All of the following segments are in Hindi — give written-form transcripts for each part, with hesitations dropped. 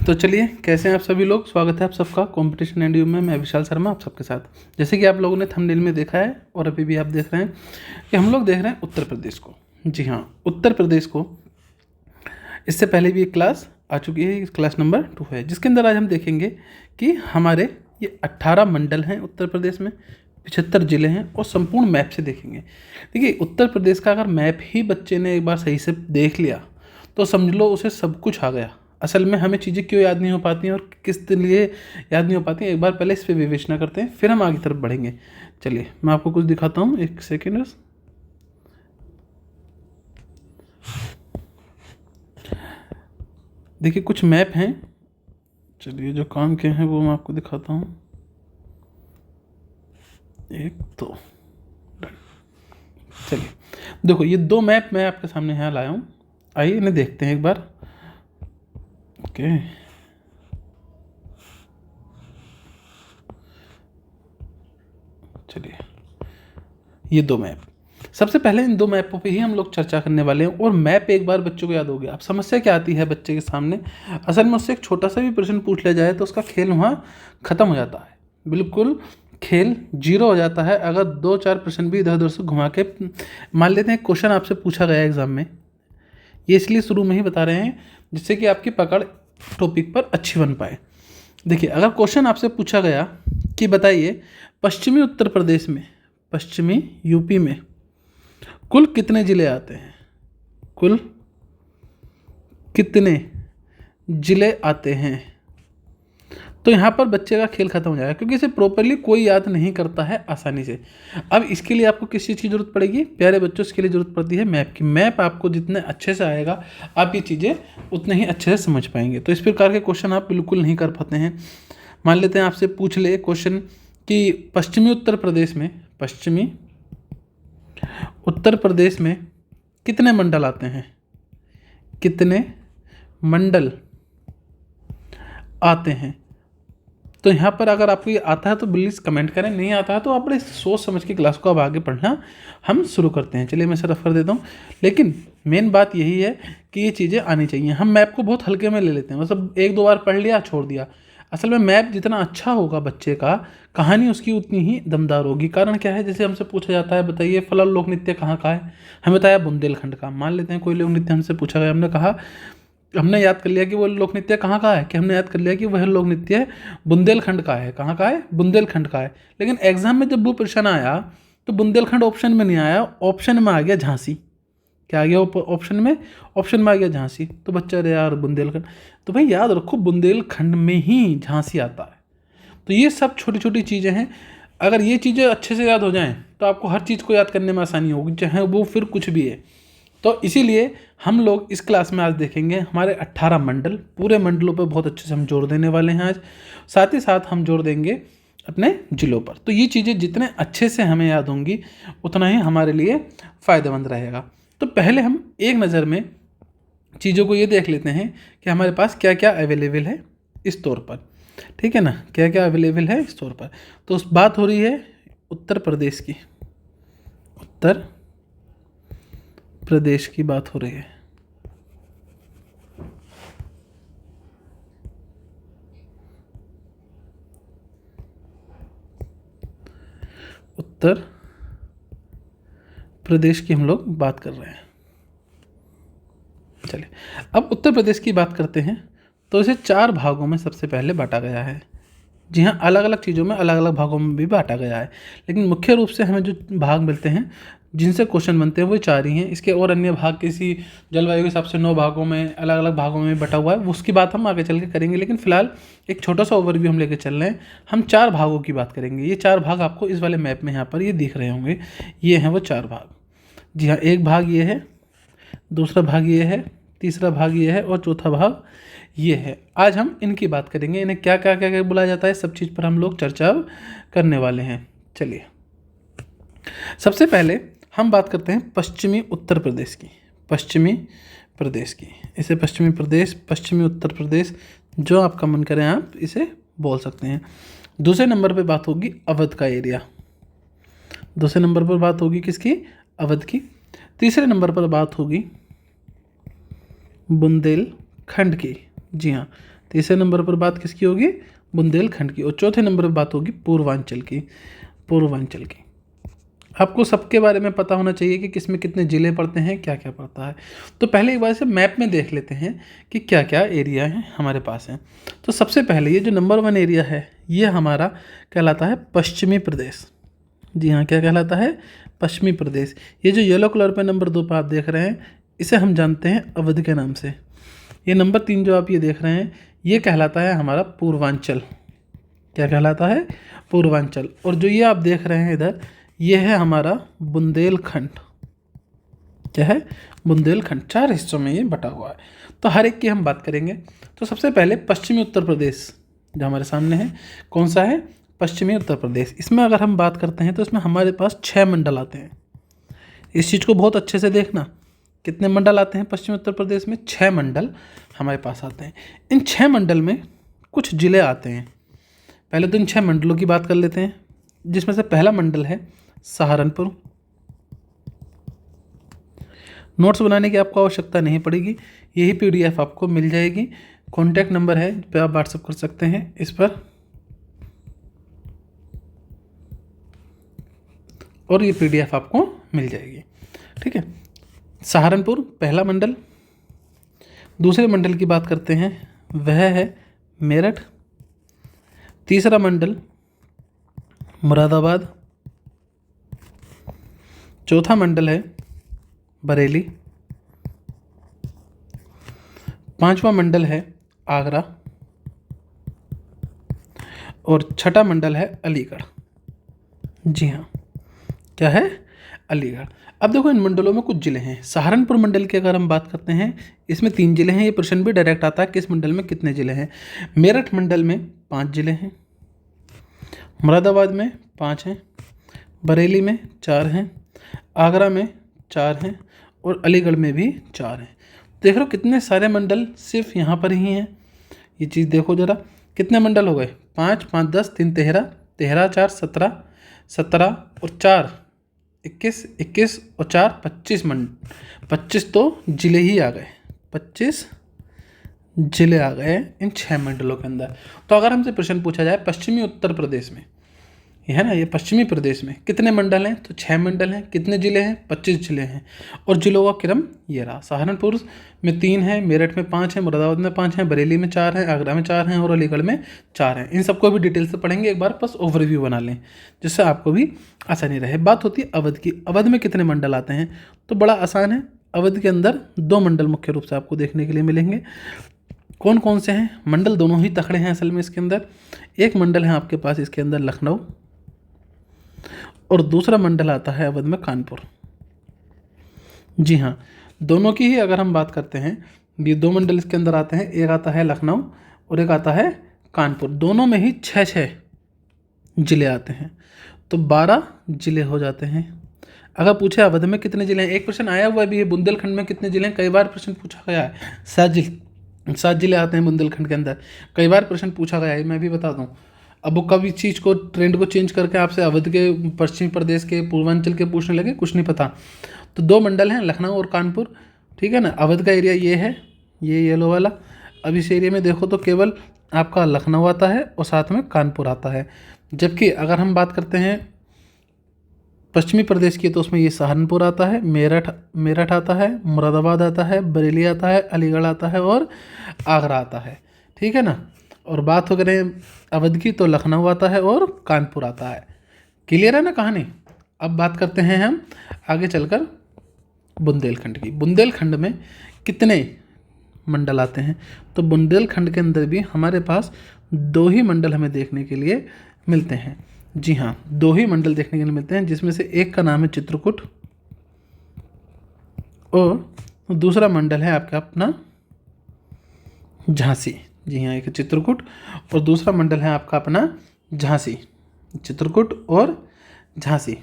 तो चलिए, कैसे हैं आप सभी लोग। स्वागत है आप सबका कंपटीशन एंड यू में। मैं विशाल शर्मा आप सबके साथ। जैसे कि आप लोगों ने थंबनेल में देखा है और अभी भी आप देख रहे हैं कि हम लोग देख रहे हैं उत्तर प्रदेश को। जी हाँ, उत्तर प्रदेश को इससे पहले भी एक क्लास आ चुकी है, क्लास नंबर 2 है, जिसके अंदर आज हम देखेंगे कि हमारे ये 18 मंडल हैं उत्तर प्रदेश में, 75 जिले हैं और संपूर्ण मैप से देखेंगे। देखिए, उत्तर प्रदेश का अगर मैप ही बच्चे ने एक बार सही से देख लिया तो समझ लो उसे सब कुछ आ गया। असल में हमें चीज़ें क्यों याद नहीं हो पाती हैं और किस लिए याद नहीं हो पाती हैं, एक बार पहले इस पर विवेचना करते हैं, फिर हम आगे तरफ बढ़ेंगे। चलिए मैं आपको कुछ दिखाता हूँ, एक सेकेंड। देखिए कुछ मैप हैं, चलिए जो काम के हैं वो मैं आपको दिखाता हूँ। एक तो चलिए देखो, ये 2 मैप मैं आपके सामने यहाँ लाया हूँ। आइए इन्हें देखते हैं एक बार। ओके, चलिए ये 2 मैप, सबसे पहले इन 2 मैपों पे ही हम लोग चर्चा करने वाले हैं। और मैप एक बार बच्चों को याद हो गया, अब समस्या क्या आती है बच्चे के सामने। असल में उससे एक छोटा सा भी प्रश्न पूछ लिया जाए तो उसका खेल वहाँ ख़त्म हो जाता है, बिल्कुल खेल जीरो हो जाता है। अगर 2-4 प्रश्न भी इधर उधर से घुमा के, मान लेते हैं क्वेश्चन आपसे पूछा गया एग्जाम में, ये इसलिए शुरू में ही बता रहे हैं जिससे कि आपकी पकड़ टॉपिक पर अच्छी बन पाए। देखिए, अगर क्वेश्चन आपसे पूछा गया कि बताइए पश्चिमी उत्तर प्रदेश में, पश्चिमी यूपी में कुल कितने जिले आते हैं, कुल कितने जिले आते हैं, तो यहाँ पर बच्चे का खेल खत्म हो जाएगा, क्योंकि इसे प्रॉपरली कोई याद नहीं करता है आसानी से। अब इसके लिए आपको किस चीज़ की जरूरत पड़ेगी प्यारे बच्चों, इसके लिए जरूरत पड़ती है मैप की। मैप आपको जितने अच्छे से आएगा आप ये चीज़ें उतने ही अच्छे से समझ पाएंगे। तो इस प्रकार के क्वेश्चन आप बिल्कुल नहीं कर पाते हैं। मान लेते हैं आपसे पूछ ले क्वेश्चन कि पश्चिमी उत्तर प्रदेश में, पश्चिमी उत्तर प्रदेश में कितने मंडल आते हैं, कितने मंडल आते हैं। तो यहाँ पर अगर आपको ये आता है तो प्लीज़ कमेंट करें, नहीं आता है तो आप बड़े सोच समझ के क्लास को अब आगे पढ़ना हम शुरू करते हैं। चलिए मैं इसे रेफर देता हूँ, लेकिन मेन बात यही है कि ये चीज़ें आनी चाहिए। हम मैप को बहुत हल्के में ले लेते हैं, मतलब 1-2 बार पढ़ लिया छोड़ दिया। असल में मैप जितना अच्छा होगा बच्चे का, कहानी उसकी उतनी ही दमदार होगी। कारण क्या है, जैसे हमसे पूछा जाता है बताइए फलां लोक नृत्य कहाँ का है, हमें बताया बुंदेलखंड का। मान लेते हैं कोई लोक नृत्य हमसे पूछा गया, हमने कहा, हमने याद कर लिया कि वो लोक नृत्य कहाँ का है, कि हमने याद कर लिया कि वह लोक नृत्य बुंदेलखंड का है। कहाँ का है, बुंदेलखंड का है। लेकिन एग्जाम में जब वो प्रश्न आया तो बुंदेलखंड ऑप्शन में नहीं आया, ऑप्शन में आ गया झांसी। क्या आ गया ऑप्शन में, ऑप्शन में आ गया झांसी। तो बच्चा, अरे यार बुंदेलखंड, तो भाई याद रखो बुंदेलखंड में ही झांसी आता है। तो ये सब छोटी छोटी चीज़ें हैं, अगर ये चीज़ें अच्छे से याद हो जाएं तो आपको हर चीज़ को याद करने में आसानी होगी, चाहे वो फिर कुछ भी है। तो इसीलिए हम लोग इस क्लास में आज देखेंगे हमारे 18 मंडल, पूरे मंडलों पर बहुत अच्छे से हम जोर देने वाले हैं आज। साथ ही साथ हम जोर देंगे अपने जिलों पर। तो ये चीज़ें जितने अच्छे से हमें याद होंगी उतना ही हमारे लिए फ़ायदेमंद रहेगा। तो पहले हम एक नज़र में चीज़ों को ये देख लेते हैं कि हमारे पास क्या क्या अवेलेबल है इस तौर पर, ठीक है ना, क्या क्या अवेलेबल है इस तौर पर। तो उस बात हो रही है उत्तर प्रदेश की, उत्तर प्रदेश की बात हो रही है। उत्तर प्रदेश की हम लोग बात कर रहे हैं। चलिए अब उत्तर प्रदेश की बात करते हैं। तो इसे 4 भागों में सबसे पहले बांटा गया है। जी हाँ, अलग अलग चीज़ों में अलग अलग भागों में भी बांटा गया है, लेकिन मुख्य रूप से हमें जो भाग मिलते हैं जिनसे क्वेश्चन बनते हैं वो 4 ही हैं। इसके और अन्य भाग किसी जलवायु के हिसाब से 9 भागों में, अलग अलग भागों में बटा हुआ है, उसकी बात हम आगे चल के करेंगे। लेकिन फिलहाल एक छोटा सा ओवरव्यू हम लेकर चल रहे हैं। हम 4 भागों की बात करेंगे। ये 4 भाग आपको इस वाले मैप में यहाँ पर ये दिख रहे होंगे, ये हैं वो 4 भाग। जी हाँ, एक भाग ये है, दूसरा भाग ये है, तीसरा भाग ये है और चौथा भाग ये है। आज हम इनकी बात करेंगे, इन्हें क्या क्या क्या क्या बोला जाता है, सब चीज़ पर हम लोग चर्चा करने वाले हैं। चलिए सबसे पहले हम बात करते हैं पश्चिमी उत्तर प्रदेश की, पश्चिमी प्रदेश की। इसे पश्चिमी प्रदेश, पश्चिमी उत्तर प्रदेश, जो आपका मन करे आप इसे बोल सकते हैं। दूसरे नंबर पर बात होगी अवध का एरिया, दूसरे नंबर पर बात होगी किसकी, अवध की। तीसरे नंबर पर बात होगी बुंदेलखंड की। जी हाँ, तीसरे नंबर पर बात किसकी होगी? बुंदेलखंड की। और चौथे नंबर पर बात होगी पूर्वांचल की। पूर्वांचल की आपको सबके बारे में पता होना चाहिए कि किस में कितने ज़िले पड़ते हैं, क्या क्या पड़ता है। तो पहले एक बार से मैप में देख लेते हैं कि क्या क्या एरिया हैं हमारे पास हैं। तो सबसे पहले ये जो नंबर 1 एरिया है ये हमारा कहलाता है पश्चिमी प्रदेश। जी हाँ, क्या कहलाता है? पश्चिमी प्रदेश। ये जो येलो कलर पे नंबर 2 पर आप देख रहे हैं इसे हम जानते हैं अवध के नाम से। ये नंबर 3 जो आप ये देख रहे हैं ये कहलाता है हमारा पूर्वांचल। क्या कहलाता है? पूर्वांचल। और जो ये आप देख रहे हैं इधर ये है हमारा बुंदेलखंड। क्या है? बुंदेलखंड। 4 हिस्सों में ये बटा हुआ है। तो हर एक की हम बात करेंगे। तो सबसे पहले पश्चिमी उत्तर प्रदेश जो हमारे सामने है, कौन सा है? पश्चिमी उत्तर प्रदेश। इसमें अगर हम बात करते हैं तो इसमें हमारे पास 6 मंडल आते हैं। इस चीज़ को बहुत अच्छे से देखना, कितने मंडल आते हैं पश्चिमी उत्तर प्रदेश में? 6 मंडल हमारे पास आते हैं। इन 6 मंडल में कुछ ज़िले आते हैं। पहले तो इन 6 मंडलों की बात कर लेते हैं, जिसमें से पहला मंडल है सहारनपुर। नोट्स बनाने की आपको आवश्यकता नहीं पड़ेगी, यही PDF आपको मिल जाएगी। कॉन्टैक्ट नंबर है पे आप व्हाट्सअप कर सकते हैं इस पर, और ये PDF आपको मिल जाएगी। ठीक है, सहारनपुर पहला मंडल। दूसरे मंडल की बात करते हैं, वह है मेरठ। तीसरा मंडल मुरादाबाद। चौथा मंडल है बरेली। पांचवा मंडल है आगरा। और छठा मंडल है अलीगढ़। जी हाँ, क्या है? अलीगढ़। अब देखो इन मंडलों में कुछ ज़िले हैं। सहारनपुर मंडल की अगर हम बात करते हैं इसमें 3 ज़िले हैं। ये प्रश्न भी डायरेक्ट आता है किस मंडल में कितने ज़िले हैं। मेरठ मंडल में 5 ज़िले हैं। मुरादाबाद में 5 हैं। बरेली में 4 हैं। आगरा में 4 हैं। और अलीगढ़ में भी 4 हैं। देख रहे हो कितने सारे मंडल सिर्फ यहाँ पर ही हैं। ये चीज़ देखो ज़रा, कितने मंडल हो गए? 5 5 10 3 13 13 4 17 17 और 4 21 21 और 4 25 25 तो ज़िले ही आ गए। 25 ज़िले आ गए इन 6 मंडलों के अंदर। तो अगर हमसे प्रश्न पूछा जाए पश्चिमी उत्तर प्रदेश में, ये है ना, ये पश्चिमी प्रदेश में कितने मंडल हैं? तो 6 मंडल हैं। कितने ज़िले हैं? 25 ज़िले हैं। और ज़िलों का क्रम ये रहा, सहारनपुर में 3 हैं, मेरठ में 5 हैं, मुरादाबाद में 5 हैं, बरेली में 4 हैं, आगरा में 4 हैं और अलीगढ़ में 4 हैं। इन सबको भी डिटेल से पढ़ेंगे, एक बार बस ओवरव्यू बना लें जिससे आपको भी आसानी रहे। बात होती है अवध की। अवध में कितने मंडल आते हैं? तो बड़ा आसान है। अवध के अंदर 2 मंडल मुख्य रूप से आपको देखने के लिए मिलेंगे। कौन कौन से हैं? मंडल दोनों ही तखड़े हैं असल में इसके अंदर। एक मंडल है आपके पास इसके अंदर लखनऊ, और दूसरा मंडल आता है अवध में कानपुर। जी हाँ, दोनों की ही अगर हम बात करते हैं, ये 2 मंडल इसके अंदर आते हैं। एक आता है लखनऊ और एक आता है कानपुर। दोनों में ही 6 ज़िले आते हैं, तो 12 ज़िले हो जाते हैं। अगर पूछे अवध में कितने ज़िले हैं, एक प्रश्न आया हुआ भी है बुंदेलखंड में कितने ज़िले हैं, कई बार प्रश्न पूछा गया है। 7 ज़िले आते हैं बुंदेलखंड के अंदर, कई बार प्रश्न पूछा गया है। मैं भी बता दूँ, अब वो कभी चीज़ को ट्रेंड को चेंज करके आपसे अवध के, पश्चिमी प्रदेश के, पूर्वांचल के पूछने लगे, कुछ नहीं पता। तो 2 मंडल हैं लखनऊ और कानपुर। ठीक है ना, अवध का एरिया ये है, ये येलो वाला। अब इस एरिया में देखो तो केवल आपका लखनऊ आता है और साथ में कानपुर आता है। जबकि अगर हम बात करते हैं पश्चिमी प्रदेश की तो उसमें ये सहारनपुर आता है, मेरठ आता है, मुरादाबाद आता है, बरेली आता है, अलीगढ़ आता है और आगरा आता है। ठीक है ना। और बात हो करें अवध की तो लखनऊ आता है और कानपुर आता है। क्लियर है ना कहानी। अब बात करते हैं हम आगे चलकर बुंदेलखंड की। बुंदेलखंड में कितने मंडल आते हैं? तो बुंदेलखंड के अंदर भी हमारे पास 2 ही मंडल हमें देखने के लिए मिलते हैं। जी हाँ, 2 ही मंडल देखने के लिए मिलते हैं, जिसमें से एक का नाम है चित्रकूट और दूसरा मंडल है आपका अपना झांसी। जी हाँ, एक चित्रकूट और दूसरा मंडल है आपका अपना झांसी। चित्रकूट और झांसी।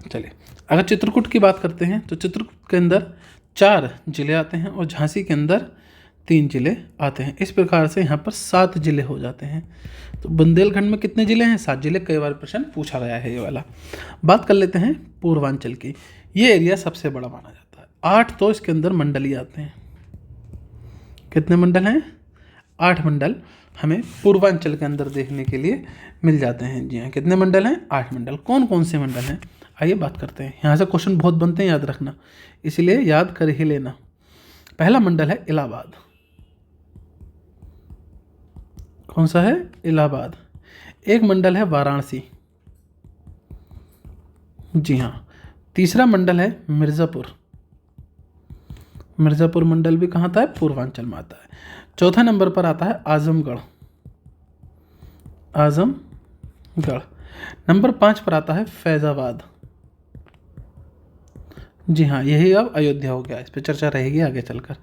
चलिए, अगर चित्रकूट की बात करते हैं तो चित्रकूट के अंदर 4 ज़िले आते हैं और झांसी के अंदर 3 ज़िले आते हैं। इस प्रकार से यहाँ पर 7 ज़िले हो जाते हैं। तो बुंदेलखंड में कितने ज़िले हैं? 7 ज़िले। कई बार प्रश्न पूछा गया है ये वाला। बात कर लेते हैं पूर्वांचल की। ये एरिया सबसे बड़ा माना जाता है। 8 तो इसके अंदर मंडल ही आते हैं। कितने मंडल हैं? 8 मंडल हमें पूर्वांचल के अंदर देखने के लिए मिल जाते हैं। जी हाँ, कितने मंडल हैं? 8 मंडल। कौन कौन से मंडल हैं, आइए बात करते हैं। यहाँ से क्वेश्चन बहुत बनते हैं, याद रखना, इसलिए याद कर ही लेना। पहला मंडल है इलाहाबाद। कौन सा है? इलाहाबाद। एक मंडल है वाराणसी। जी हाँ। तीसरा मंडल है मिर्ज़ापुर। मिर्ज़ापुर मंडल भी कहाँ आता है? पूर्वांचल में आता है। चौथा नंबर पर आता है आजमगढ़। आजमगढ़। नंबर 5 पर आता है फैज़ाबाद। जी हाँ, यही अब अयोध्या हो गया, इस पर चर्चा रहेगी आगे चलकर।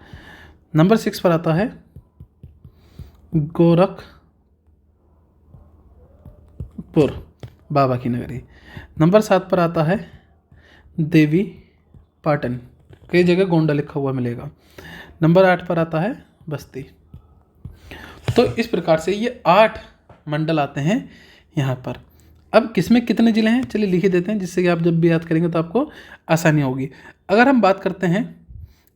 नंबर 6 पर आता है गोरखपुर, बाबा की नगरी। नंबर 7 पर आता है देवी पाटन, कई जगह गोंडा लिखा हुआ मिलेगा। नंबर 8 पर आता है बस्ती। तो इस प्रकार से ये 8 मंडल आते हैं यहाँ पर। अब किसमें कितने ज़िले हैं, चलिए लिख ही देते हैं, जिससे कि आप जब भी याद करेंगे तो आपको आसानी होगी। अगर हम बात करते हैं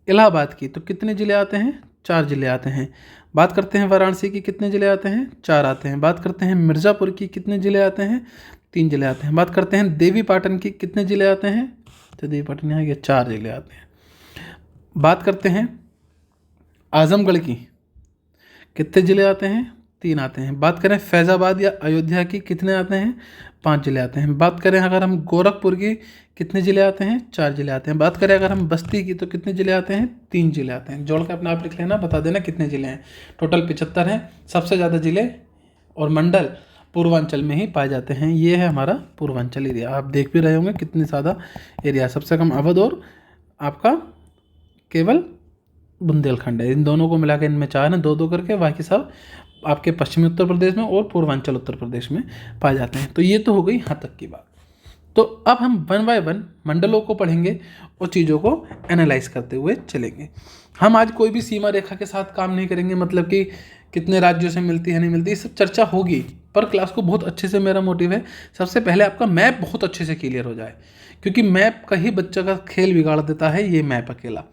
इलाहाबाद की तो कितने ज़िले आते हैं? 4 ज़िले आते हैं। बात करते हैं वाराणसी की, कितने ज़िले आते हैं? 4 आते हैं। बात करते हैं मिर्ज़ापुर की, कितने ज़िले आते हैं? 3 ज़िले आते हैं। बात करते हैं देवी पाटन की, कितने ज़िले आते हैं? तो देवी पाटन यहाँ के 4 ज़िले आते हैं। बात करते हैं आजमगढ़ की, कितने ज़िले आते हैं? 3 आते हैं। बात करें फैज़ाबाद या अयोध्या की, कितने आते हैं? 5 ज़िले आते हैं। बात करें अगर हम गोरखपुर की, कितने ज़िले आते हैं? 4 ज़िले आते हैं। बात करें अगर हम बस्ती की तो कितने ज़िले आते हैं? 3 ज़िले आते हैं। जोड़ के अपने आप लिख लेना, बता देना कितने ज़िले हैं। टोटल 75 हैं। सबसे ज़्यादा ज़िले और मंडल पूर्वांचल में ही पाए जाते हैं। ये है हमारा पूर्वांचल एरिया। आप देख भी रहे होंगे कितनी ज़्यादा एरिया, सबसे कम अवध और आपका केवल बुंदेलखंड है। इन दोनों को मिला के इनमें 4 हैं, 2-2 करके, बाकी सब आपके पश्चिमी उत्तर प्रदेश में और पूर्वांचल उत्तर प्रदेश में पाए जाते हैं। तो ये तो हो गई यहाँ तक की बात। तो अब हम 1 बाय 1 मंडलों को पढ़ेंगे और चीज़ों को एनालाइज करते हुए चलेंगे। हम आज कोई भी सीमा रेखा के साथ काम नहीं करेंगे, मतलब कि कितने राज्यों से मिलती है नहीं मिलती, ये सब चर्चा होगी, पर क्लास को बहुत अच्छे से, मेरा मोटिव है सबसे पहले आपका मैप बहुत अच्छे से क्लियर हो जाए, क्योंकि मैप का ही बच्चा का खेल बिगाड़ देता है। ये मैप अकेला,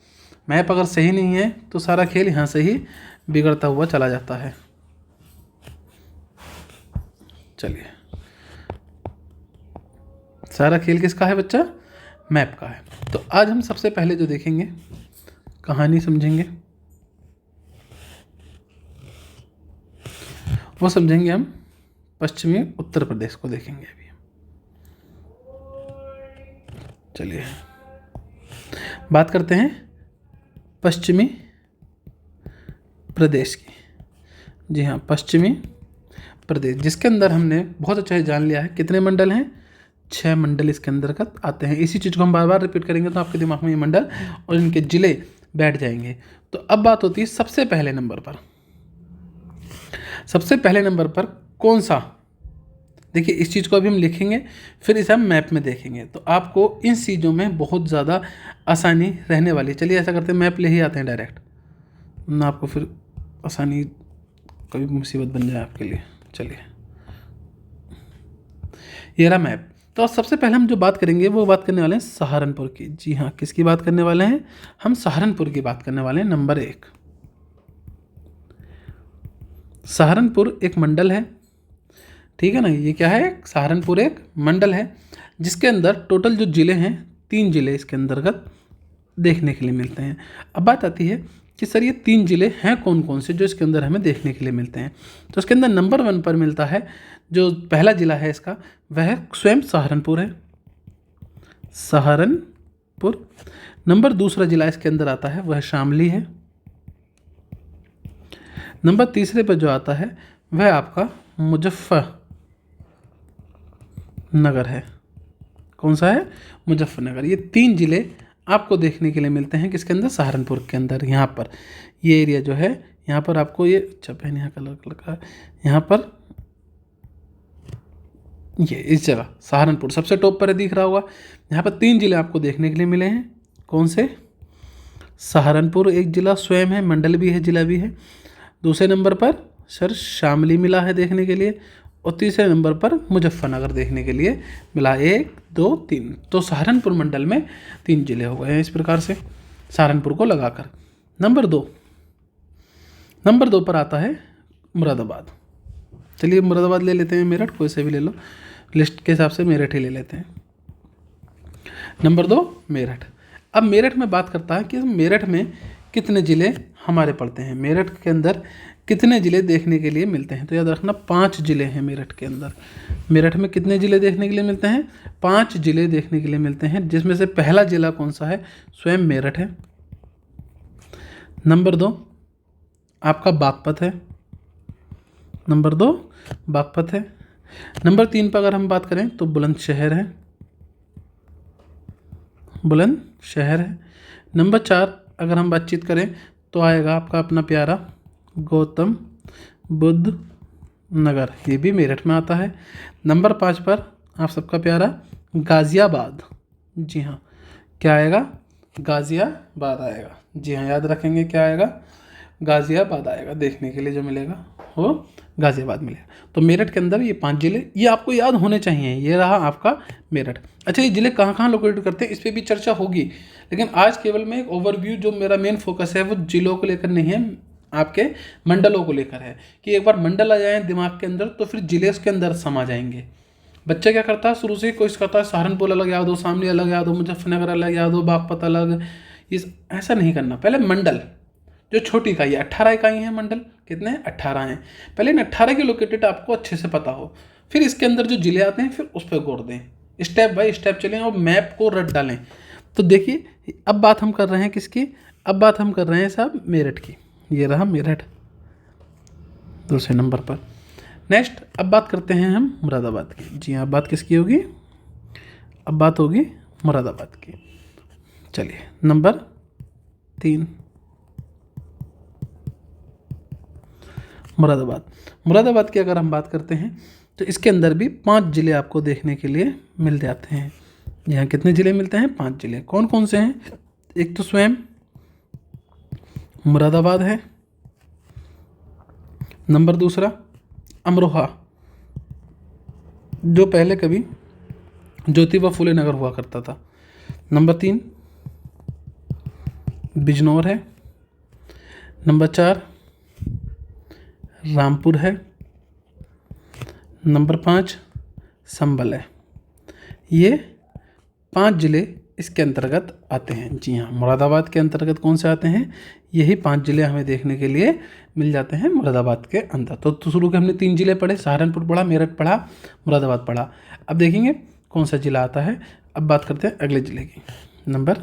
मैप अगर सही नहीं है तो सारा खेल यहाँ से ही बिगड़ता हुआ चला जाता है। चलिए, सारा खेल किसका है बच्चा? मैप का है। तो आज हम सबसे पहले जो देखेंगे, कहानी समझेंगे, वो समझेंगे हम पश्चिमी उत्तर प्रदेश को देखेंगे अभी। चलिए बात करते हैं पश्चिमी प्रदेश की। जी हाँ, पश्चिमी प्रदेश, जिसके अंदर हमने बहुत अच्छे से जान लिया है कितने मंडल हैं? 6 मंडल इसके अंतर्गत आते हैं। इसी चीज़ को हम बार बार रिपीट करेंगे तो आपके दिमाग में ये मंडल और इनके जिले बैठ जाएंगे। तो अब बात होती है सबसे पहले नंबर पर। सबसे पहले नंबर पर कौन सा? देखिए, इस चीज़ को अभी हम लिखेंगे, फिर इसे हम मैप में देखेंगे, तो आपको इन चीज़ों में बहुत ज़्यादा आसानी रहने वाली है। चलिए ऐसा करते हैं, मैप ले ही आते हैं डायरेक्ट, ना आपको फिर आसानी कभी मुसीबत बन जाए आपके लिए। चलिए, ये रहा मैप। तो सबसे पहले हम जो बात करेंगे वो बात करने वाले हैं सहारनपुर की। जी हाँ, किसकी बात करने वाले हैं? हम सहारनपुर की बात करने वाले हैं। नंबर 1, सहारनपुर एक मंडल है, ठीक है ना। ये क्या है? सहारनपुर एक मंडल है, जिसके अंदर टोटल जो ज़िले हैं 3 ज़िले इसके अंतर्गत देखने के लिए मिलते हैं। अब बात आती है कि सर ये 3 ज़िले हैं कौन कौन से जो इसके अंदर हमें देखने के लिए मिलते हैं। तो इसके अंदर नंबर 1 पर मिलता है, जो पहला ज़िला है इसका, वह स्वयं सहारनपुर है, सहारनपुर। नंबर 2 ज़िला इसके अंदर आता है वह शामली है। नंबर 3 पर जो आता है वह आपका मुजफ्फरनगर है। कौन सा है? मुजफ्फरनगर। ये 3 ज़िले आपको देखने के लिए मिलते हैं किसके अंदर? सहारनपुर के अंदर। यहाँ पर ये एरिया जो है, यहाँ पर आपको ये चपेन यहाँ कलर का, यहाँ पर ये इस जगह सहारनपुर सबसे टॉप पर दिख रहा होगा। यहाँ पर 3 ज़िले आपको देखने के लिए मिले हैं। कौन से? सहारनपुर एक ज़िला स्वयं है, मंडल भी है, ज़िला भी है। दूसरे नंबर पर सर शामली मिला है देखने के लिए, और तीसरे नंबर पर मुजफ्फरनगर देखने के लिए मिला। 1, 2, 3। तो सहारनपुर मंडल में 3 ज़िले हो गए हैं इस प्रकार से। सहारनपुर को लगाकर। नंबर दो पर आता है मुरादाबाद। चलिए मुरादाबाद ले लेते हैं, मेरठ कोई से भी ले लो, लिस्ट के हिसाब से मेरठ ही ले लेते हैं। नंबर 2 मेरठ। अब मेरठ में बात करता है कि मेरठ में कितने ज़िले हमारे पड़ते हैं, मेरठ के अंदर कितने ज़िले देखने के लिए मिलते हैं। तो याद रखना 5 ज़िले हैं मेरठ के अंदर। मेरठ में कितने ज़िले देखने के लिए मिलते हैं? 5 ज़िले देखने के लिए मिलते हैं, जिसमें से पहला ज़िला कौन सा है? स्वयं मेरठ है। नंबर 2 आपका बागपत है। नंबर 2 बागपत है। नंबर 3 पर अगर हम बात करें तो बुलंदशहर है, बुलंदशहर है। नंबर 4 अगर हम बातचीत करें तो आएगा आपका अपना प्यारा गौतम बुद्ध नगर, ये भी मेरठ में आता है। नंबर 5 पर आप सबका प्यारा गाज़ियाबाद। जी हाँ, क्या आएगा? गाज़ियाबाद आएगा। जी हाँ, याद रखेंगे क्या आएगा? गाज़ियाबाद आएगा, देखने के लिए जो मिलेगा वो गाज़ियाबाद मिलेगा। तो मेरठ के अंदर ये 5 ज़िले, ये आपको याद होने चाहिए। ये रहा आपका मेरठ। अच्छा, ये ज़िले कहाँ कहाँ लोकेट करते हैं इस पर भी चर्चा होगी, लेकिन आज केवल मैं एक ओवरव्यू, जो मेरा मेन फोकस है वो ज़िलों को लेकर नहीं है, आपके मंडलों को लेकर है, कि एक बार मंडल आ जाए दिमाग के अंदर तो फिर ज़िले उसके अंदर समा जाएंगे। बच्चा क्या करता है, शुरू से ही कोशिश करता है सहारनपुर अलग याद हो, शामली अलग याद हो, मुजफ्फरनगर अलग याद हो, बागपत अलग। ये ऐसा नहीं करना। पहले मंडल, जो छोटी इकाई है, 18 इकाई हैं मंडल, कितने हैं? 18 हैं। पहले इन 18 के लोकेटेड आपको अच्छे से पता हो, फिर इसके अंदर जो ज़िले आते हैं फिर उस पर गौर दें, स्टेप बाय स्टेप चलें और मैप को रट डालें। तो देखिए, अब बात हम कर रहे हैं किसकी? अब बात हम कर रहे हैं साहब मेरठ की। ये रहा मेरठ दूसरे नंबर पर। नेक्स्ट अब बात करते हैं हम मुरादाबाद की। जी हाँ, बात किसकी होगी? अब बात होगी मुरादाबाद की। चलिए नंबर 3 मुरादाबाद की अगर हम बात करते हैं तो इसके अंदर भी 5 ज़िले आपको देखने के लिए मिल जाते हैं। यहाँ कितने ज़िले मिलते हैं? 5 ज़िले। कौन कौन से हैं? एक तो स्वयं मुरादाबाद है। नंबर 2 अमरोहा, जो पहले कभी ज्योतिबा फुले नगर हुआ करता था। नंबर 3 बिजनौर है। नंबर 4 रामपुर है। नंबर 5 संभल है। ये 5 ज़िले इसके अंतर्गत आते हैं। जी हाँ, मुरादाबाद के अंतर्गत कौन से आते हैं? यही 5 ज़िले हमें देखने के लिए मिल जाते हैं मुरादाबाद के अंदर। तो शुरू के हमने 3 ज़िले पढ़े, सहारनपुर पढ़ा, मेरठ पढ़ा, मुरादाबाद पढ़ा। अब देखेंगे कौन सा ज़िला आता है। अब बात करते हैं अगले ज़िले की। नंबर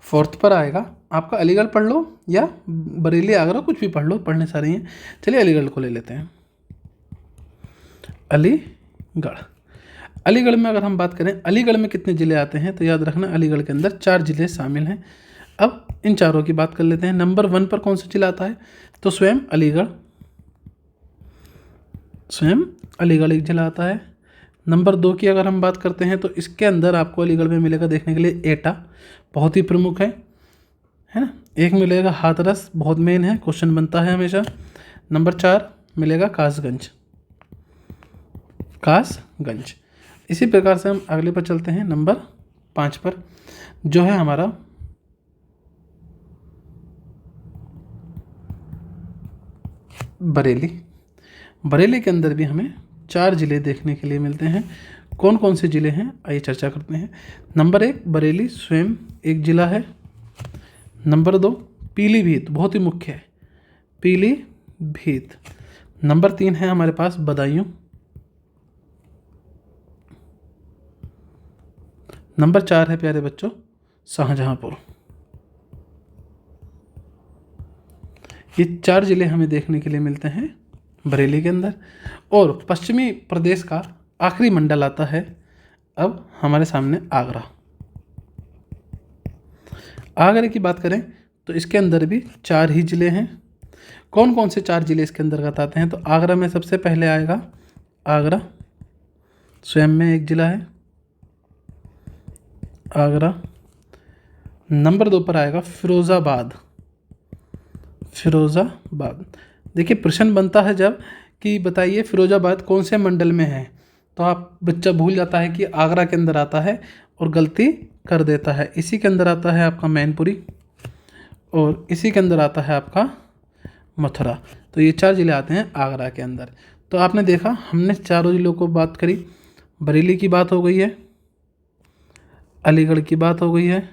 4 पर आएगा आपका अलीगढ़। पढ़ लो या बरेली आगरा, कुछ भी पढ़ लो, पढ़ने सारे हैं। चलिए अलीगढ़ को ले लेते हैं। अलीगढ़ में अगर हम बात करें, अलीगढ़ में कितने ज़िले आते हैं? तो याद रखना अलीगढ़ के अंदर 4 ज़िले शामिल हैं। अब इन चारों की बात कर लेते हैं। नंबर 1 पर कौन सा ज़िला आता है? तो स्वयं अलीगढ़ एक ज़िला आता है। नंबर 2 की अगर हम बात करते हैं तो इसके अंदर आपको अलीगढ़ में मिलेगा देखने के लिए एटा, बहुत ही प्रमुख है ना। एक मिलेगा हाथरस, बहुत मेन है, क्वेश्चन बनता है हमेशा। नंबर 4 मिलेगा कासगंज। इसी प्रकार से हम अगले पर चलते हैं, नंबर 5 पर, जो है हमारा बरेली के अंदर भी हमें 4 ज़िले देखने के लिए मिलते हैं। कौन कौन से ज़िले हैं आइए चर्चा करते हैं। नंबर 1 बरेली स्वयं एक ज़िला है। नंबर 2 पीलीभीत, बहुत ही मुख्य है, पीलीभीत। नंबर 3 है हमारे पास बदायूं। नंबर 4 है प्यारे बच्चों शाहजहांपुर। ये 4 ज़िले हमें देखने के लिए मिलते हैं बरेली के अंदर। और पश्चिमी प्रदेश का आखिरी मंडल आता है अब हमारे सामने आगरा की बात करें तो इसके अंदर भी 4 ही ज़िले हैं। कौन कौन से 4 ज़िले इसके अंतर्गत आते हैं? तो आगरा में सबसे पहले आएगा आगरा, स्वयं में एक ज़िला है आगरा। नंबर 2 पर आएगा फिरोज़ाबाद। देखिए प्रश्न बनता है जब कि बताइए फिरोज़ाबाद कौन से मंडल में है, तो आप बच्चा भूल जाता है कि आगरा के अंदर आता है और गलती कर देता है। इसी के अंदर आता है आपका मैनपुरी और इसी के अंदर आता है आपका मथुरा। तो ये 4 ज़िले आते हैं आगरा के अंदर। तो आपने देखा हमने चारों ज़िलों को बात करी, बरेली की बात हो गई है, अलीगढ़ की बात हो गई है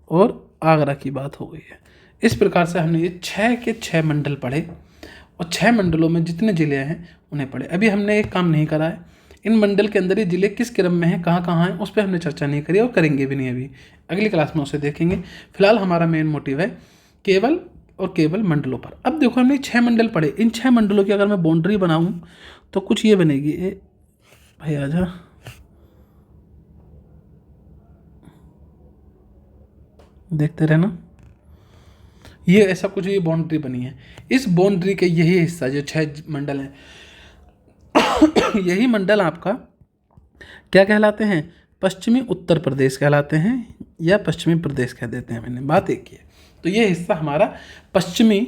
और आगरा की बात हो गई है। इस प्रकार से हमने ये 6 के 6 मंडल पढ़े और 6 मंडलों में जितने ज़िले हैं उन्हें पढ़े। अभी हमने एक काम नहीं करा है, इन मंडल के अंदर ये ज़िले किस क्रम में हैं, कहाँ कहाँ हैं, उस पर हमने चर्चा नहीं करी और करेंगे भी नहीं। अभी अगली क्लास में उसे देखेंगे। फिलहाल हमारा मेन मोटिव है केवल और केवल मंडलों पर। अब देखो हमने 6 मंडल पढ़े, इन 6 मंडलों की अगर मैं बाउंड्री बनाऊँ तो कुछ ये बनेगी। भाई आजा, देखते रहना। ये ऐसा कुछ ये बाउंड्री बनी है। इस बाउंड्री के यही हिस्सा जो 6 मंडल हैं यही मंडल आपका क्या कहलाते हैं, पश्चिमी उत्तर प्रदेश कहलाते हैं या पश्चिमी प्रदेश कह देते हैं। मैंने बात एक की है। तो ये हिस्सा हमारा पश्चिमी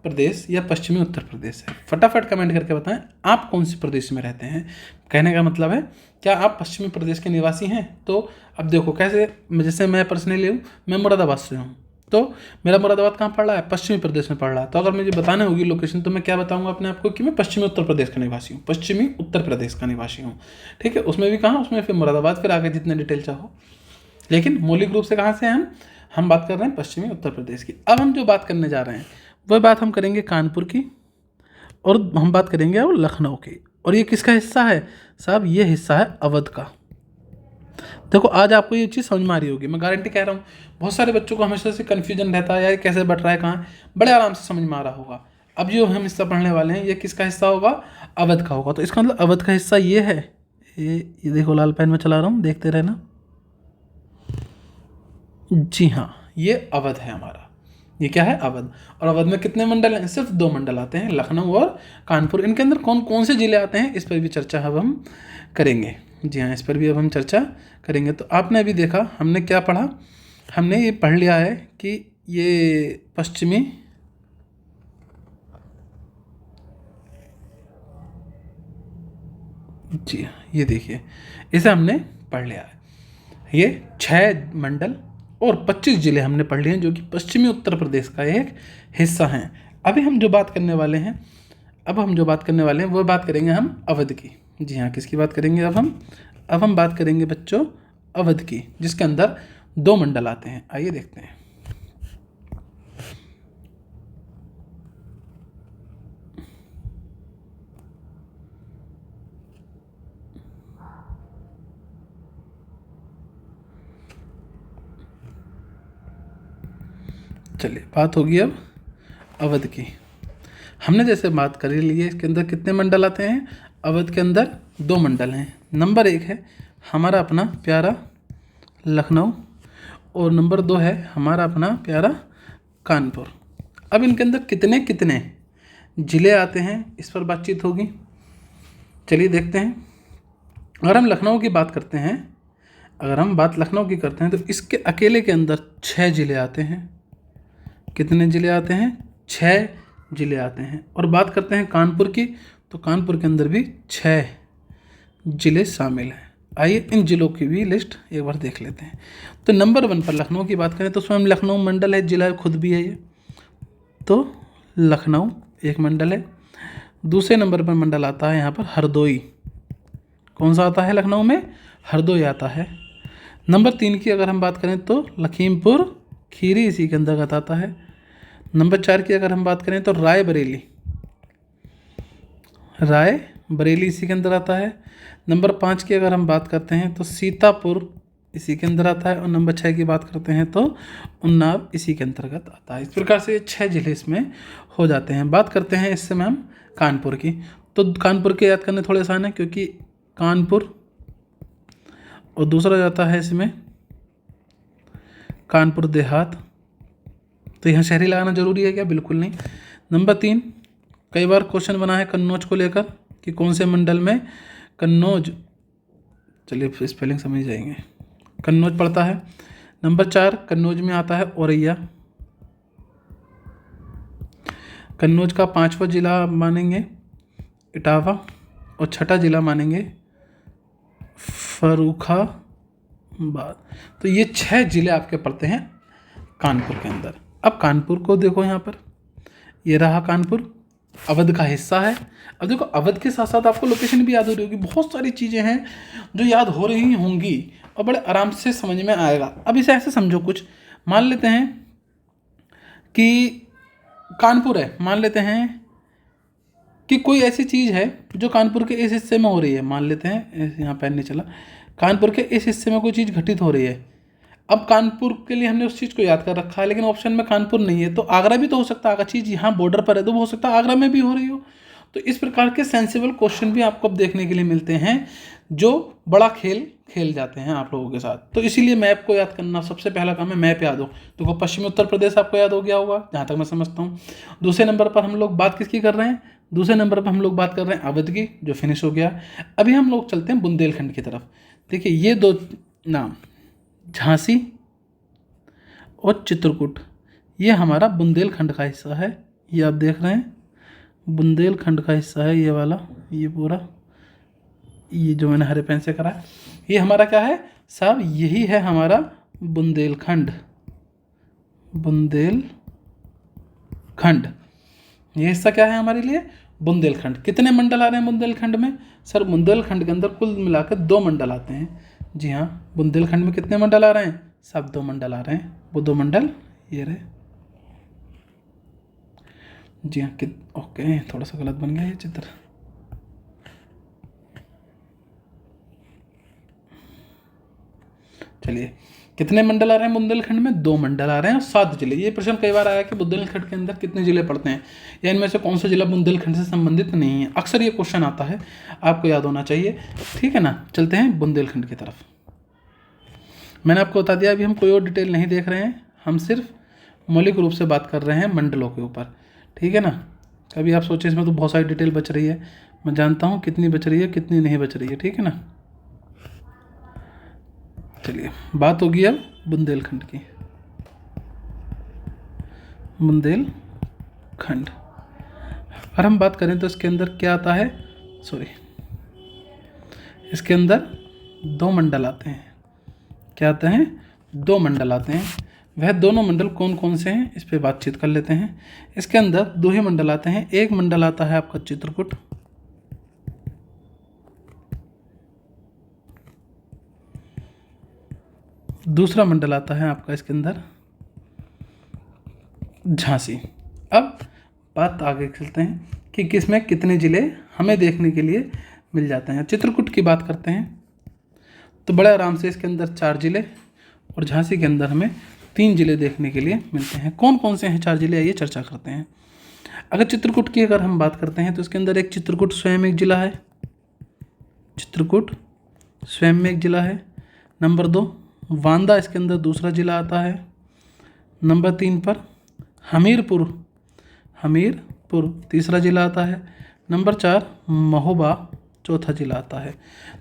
प्रदेश या पश्चिमी उत्तर प्रदेश है। फटाफट कमेंट करके बताएं आप कौन से प्रदेश में रहते हैं। कहने का मतलब है क्या आप पश्चिमी प्रदेश के निवासी हैं। तो अब देखो कैसे, जैसे मैं पर्सनली हूँ, मैं मुरादाबाद से हूँ, तो मेरा मुरादाबाद कहाँ पड़ रहा है, पश्चिमी प्रदेश में पड़ रहा है। तो अगर मुझे बताना होगी लोकेशन तो मैं क्या बताऊंगा अपने आप को कि मैं पश्चिमी उत्तर प्रदेश का निवासी हूँ, पश्चिमी उत्तर प्रदेश का निवासी हूँ। ठीक है, उसमें भी कहाँ, उसमें फिर मुरादाबाद, फिर आगे जितने डिटेल चाहो। लेकिन मौलिक रूप से कहाँ से हैं हम बात कर रहे हैं पश्चिमी उत्तर प्रदेश की। अब हम जो बात करने जा रहे हैं वह बात हम करेंगे कानपुर की और हम बात करेंगे अब लखनऊ की। और ये किसका हिस्सा है साहब, ये हिस्सा है अवध का। देखो आज आपको ये चीज़ समझ में आ रही होगी, मैं गारंटी कह रहा हूँ। बहुत सारे बच्चों को हमेशा से कन्फ्यूजन रहता है यार कैसे बट रहा है कहाँ, बड़े आराम से समझ में आ रहा होगा। अब जो हम हिस्सा पढ़ने वाले हैं ये किसका हिस्सा होगा, अवध का होगा। तो इसका मतलब अवध का हिस्सा ये है, ये देखो लाल पेन में चला रहा हूँ, देखते रहना। जी हाँ, ये अवध है हमारा, ये क्या है अवध। और अवध में कितने मंडल हैं, सिर्फ 2 मंडल आते हैं, लखनऊ और कानपुर। इनके अंदर कौन कौन से ज़िले आते हैं इस पर भी चर्चा अब हम करेंगे। जी हाँ, इस पर भी अब हम चर्चा करेंगे। तो आपने अभी देखा हमने क्या पढ़ा, हमने ये पढ़ लिया है कि ये पश्चिमी जी हाँ, ये देखिए इसे हमने पढ़ लिया है। ये 6 मंडल और 25 ज़िले हमने पढ़ लिए हैं जो कि पश्चिमी उत्तर प्रदेश का एक हिस्सा हैं। अभी हम जो बात करने वाले हैं, वह बात करेंगे हम अवध की। जी हाँ, किसकी बात करेंगे अब हम बात करेंगे बच्चों अवध की, जिसके अंदर 2 मंडल आते हैं। आइए देखते हैं। चलिए बात होगी अब अवध की। हमने जैसे बात कर ही ली है, इसके अंदर कितने मंडल आते हैं, अवध के अंदर 2 मंडल हैं। नंबर 1 है हमारा अपना प्यारा लखनऊ और नंबर 2 है हमारा अपना प्यारा कानपुर। अब इनके अंदर कितने कितने ज़िले आते हैं इस पर बातचीत होगी। चलिए देखते हैं। अगर हम लखनऊ की बात करते हैं, तो इसके अकेले के अंदर 6 ज़िले आते हैं। कितने ज़िले आते हैं, 6 ज़िले आते हैं। और बात करते हैं कानपुर की, तो कानपुर के अंदर भी 6 ज़िले शामिल हैं। आइए इन ज़िलों की भी लिस्ट एक बार देख लेते हैं। तो नंबर 1 पर लखनऊ की बात करें तो स्वयं लखनऊ मंडल है, ज़िला खुद भी है ये। तो लखनऊ एक मंडल है। दूसरे नंबर पर मंडल आता है यहाँ पर हरदोई। कौन सा आता है लखनऊ में, हरदोई आता है। नंबर 3 की अगर हम बात करें तो लखीमपुर खीरी इसी के अंतर्गत आता है। नंबर 4 की अगर हम बात करें तो रायबरेली इसी के अंदर आता है। नंबर 5 की अगर हम बात करते हैं तो सीतापुर इसी के अंदर आता है। और नंबर 6 की बात करते हैं तो उन्नाव इसी के अंतर्गत आता है। इस प्रकार से 6 ज़िले इसमें हो जाते हैं। बात करते हैं इससे मैम कानपुर की। तो कानपुर के याद करने थोड़े आसान है क्योंकि कानपुर और दूसरा जाता है इसमें कानपुर देहात। तो यहाँ शहरी लगाना जरूरी है क्या, बिल्कुल नहीं। नंबर 3 कई बार क्वेश्चन बना है कन्नौज को लेकर कि कौन से मंडल में कन्नौज, चलिए स्पेलिंग समझ जाएंगे, कन्नौज पड़ता है। नंबर 4 कन्नौज में आता है औरैया। कन्नौज का 5वां जिला मानेंगे इटावा और 6ठा जिला मानेंगे फर्रुखाबाद। तो ये 6 जिले आपके पड़ते हैं कानपुर के अंदर। अब कानपुर को देखो, यहाँ पर ये रहा कानपुर, अवध का हिस्सा है। अब देखो अवध के साथ साथ आपको लोकेशन भी याद हो रही होगी, बहुत सारी चीज़ें हैं जो याद हो रही होंगी और बड़े आराम से समझ में आएगा। अब इसे ऐसे समझो, कुछ मान लेते हैं कि कानपुर है, मान लेते हैं कि कोई ऐसी चीज़ है जो कानपुर के इस हिस्से में हो रही है, मान लेते हैं यहाँ पेन नहीं चला, कानपुर के इस हिस्से में कोई चीज़ घटित हो रही है। अब कानपुर के लिए हमने उस चीज़ को याद कर रखा है, लेकिन ऑप्शन में कानपुर नहीं है, तो आगरा भी तो हो सकता है। अगर चीज़ यहाँ बॉर्डर पर है तो हो सकता है आगरा में भी हो रही हो। तो इस प्रकार के सेंसिबल क्वेश्चन भी आपको अब देखने के लिए मिलते हैं जो बड़ा खेल खेल जाते हैं आप लोगों के साथ। तो इसीलिए मैप को याद करना सबसे पहला काम है, मैप याद हो। तो पश्चिमी उत्तर प्रदेश आपको याद हो गया होगा जहाँ तक मैं समझता हूँ। दूसरे नंबर पर हम लोग बात किसकी कर रहे हैं? दूसरे नंबर पर हम लोग बात कर रहे हैं अवध की, जो फिनिश हो गया। अभी हम लोग चलते हैं बुंदेलखंड की तरफ। देखिए ये दो नाम, झांसी और चित्रकूट, ये हमारा बुंदेलखंड का हिस्सा है। ये आप देख रहे हैं बुंदेलखंड का हिस्सा है, ये वाला, ये पूरा, ये जो मैंने हरे पेन से करा है, ये हमारा क्या है साहब? यही है हमारा बुंदेलखंड। बुंदेलखंड ये हिस्सा क्या है हमारे लिए? बुंदेलखंड। कितने मंडल आ रहे हैं बुंदेलखंड में? सर बुंदेलखंड के अंदर कुल मिलाकर 2 मंडल आते हैं। जी हाँ, बुंदेलखंड में कितने मंडल आ रहे हैं? सब 2 मंडल आ रहे हैं। वो 2 मंडल ये रहे। जी हाँ, ओके, थोड़ा सा गलत बन गया ये चित्र। चलिए, कितने मंडल आ रहे हैं बुंदेलखंड में? 2 मंडल आ रहे हैं और 7 जिले। ये प्रश्न कई बार आया कि बुंदेलखंड के अंदर कितने जिले पड़ते हैं या इनमें से कौन सा जिला बुंदेलखंड से संबंधित नहीं है। अक्सर ये क्वेश्चन आता है, आपको याद होना चाहिए। ठीक है ना, चलते हैं बुंदेलखंड की तरफ। मैंने आपको बता दिया अभी हम कोई और डिटेल नहीं देख रहे हैं, हम सिर्फ मौलिक रूप से बात कर रहे हैं मंडलों के ऊपर। ठीक है ना, कभी आप सोचें इसमें तो बहुत सारी डिटेल बच रही है, मैं जानता हूँ कितनी बच रही है कितनी नहीं बच रही है। ठीक है ना, चलिए बात होगी अब बुंदेलखंड की। बुंदेलखंड अगर हम बात करें तो इसके अंदर क्या आता है? इसके अंदर 2 मंडल आते हैं। क्या आते हैं? 2 मंडल आते हैं। वह दोनों मंडल कौन कौन से हैं इस पर बातचीत कर लेते हैं। इसके अंदर 2 ही मंडल आते हैं। एक मंडल आता है आपका चित्रकूट, दूसरा मंडल आता है आपका इसके अंदर झांसी। अब बात आगे चलते हैं कि किसमें कितने जिले हमें देखने के लिए मिल जाते हैं। चित्रकूट की बात करते हैं तो बड़े आराम से इसके अंदर 4 जिले और झांसी के अंदर हमें 3 जिले देखने के लिए मिलते हैं। कौन कौन से हैं 4 जिले, आइए चर्चा करते हैं। अगर चित्रकूट की अगर हम बात करते हैं तो इसके अंदर एक चित्रकूट स्वयं एक जिला है। चित्रकूट स्वयं में एक जिला है। नंबर 2 वांदा इसके अंदर दूसरा जिला आता है। नंबर 3 पर हमीरपुर तीसरा जिला आता है। नंबर 4 महोबा चौथा जिला आता है।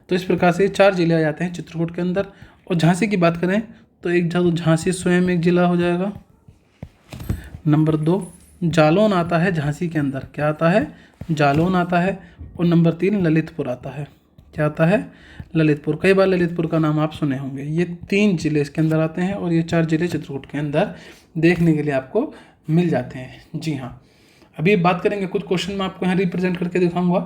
तो इस प्रकार से 4 जिले आ जाते हैं चित्रकूट के अंदर। और झांसी की बात करें तो एक झांसी स्वयं एक जिला हो जाएगा। नंबर 2 जालौन आता है झांसी के अंदर। क्या आता है? जालौन आता है। और नंबर 3 ललितपुर आता है। क्या आता है? ललितपुर। कई बार ललितपुर का नाम आप सुने होंगे। ये 3 जिले इसके अंदर आते हैं और ये 4 जिले चित्रकूट के अंदर देखने के लिए आपको मिल जाते हैं। जी हाँ, अभी बात करेंगे कुछ क्वेश्चन मैं आपको यहाँ रिप्रेजेंट करके दिखाऊंगा,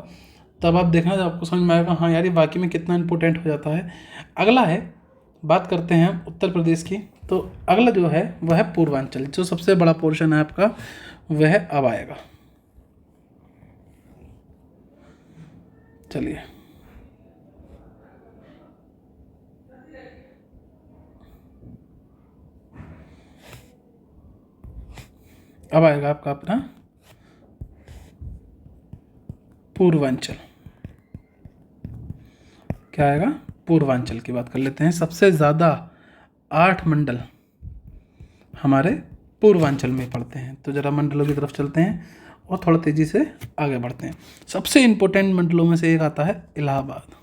तब आप देखना जब आपको समझ में आएगा हाँ यार ये वाकई में कितना इंपॉर्टेंट हो जाता है। अगला है, बात करते हैं उत्तर प्रदेश की। तो अगला जो है वह है पूर्वांचल, जो सबसे बड़ा पोर्शन है आपका वह अब आएगा। चलिए अब आएगा आपका अपना पूर्वांचल। क्या आएगा? पूर्वांचल की बात कर लेते हैं। सबसे ज़्यादा 8 मंडल हमारे पूर्वांचल में पड़ते हैं। तो ज़रा मंडलों की तरफ चलते हैं और थोड़ा तेज़ी से आगे बढ़ते हैं। सबसे इम्पोर्टेंट मंडलों में से एक आता है इलाहाबाद।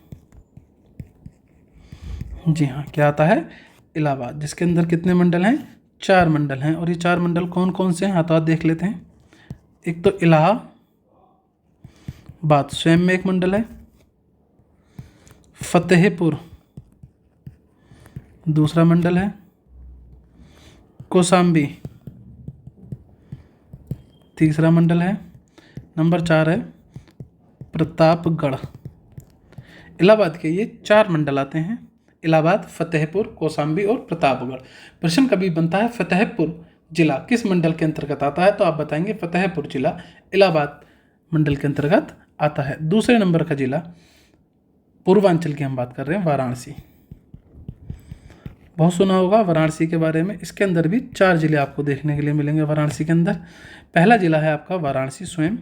जी हाँ, क्या आता है? इलाहाबाद, जिसके अंदर कितने मंडल हैं? 4 मंडल हैं। और ये 4 मंडल कौन कौन से हैं हाँ तो आप देख लेते हैं। एक तो इलाहाबाद स्वयं में एक मंडल है। फतेहपुर दूसरा मंडल है कौशाम्बी, तीसरा मंडल है नंबर 4 है प्रतापगढ़। इलाहाबाद के ये 4 मंडल आते हैं, इलाहाबाद, फतेहपुर, कौशाम्बी और प्रतापगढ़। प्रश्न कभी बनता है फतेहपुर जिला किस मंडल के अंतर्गत आता है, तो आप बताएंगे फतेहपुर जिला इलाहाबाद मंडल के अंतर्गत आता है। दूसरे नंबर का जिला पूर्वांचल की हम बात कर रहे हैं, वाराणसी। बहुत सुना होगा वाराणसी के बारे में। इसके अंदर भी 4 जिले आपको देखने के लिए मिलेंगे वाराणसी के अंदर। पहला जिला है आपका वाराणसी स्वयं,